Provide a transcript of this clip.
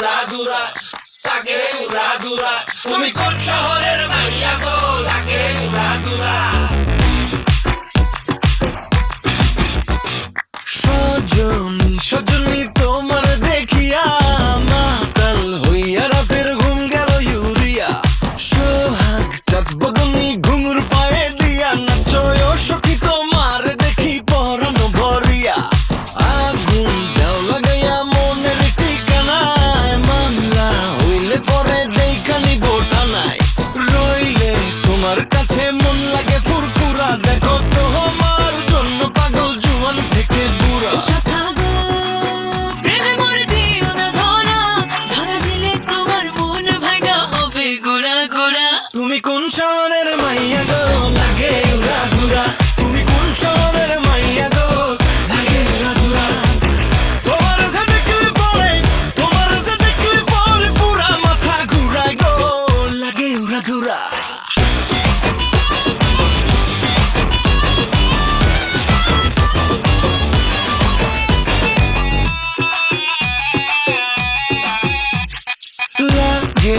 উড়াধুরা, লাগে উড়াধুরা। তুমি কোন শহরের মাইয়া গো, লাগে উড়াধুরা। সজনী সজনী তোমার দেখিয়া মাতাল হইয়া রাতের ঘুম গেল ইউরিয়া। সোহাগ চাঁদ বদনী ঘুঙুর পায়ে দিয়া নাচয় সখী তোমার দেখি পরানো ভরিয়া। আগুন দাও লাগাইয়া মনের ঠিকানায়, মামলা হইলে পরে দেইখানি বোটানায়। রইলে তোমার কাছে মন লাগে ফুরফুরা, দেখো তোমার জন্য পাগল জুয়ান থেকে বুড়া। তুমি কোন শহরের মাইয়া গো, লাগে উড়াধুরা। তুমি কোন শহরের মাইয়া গো, লাগে উড়াধুরা। তোমার যে দেখলে পরে পুরা মাথা ঘুরায় গো, লাগে উড়াধুরা। লাগে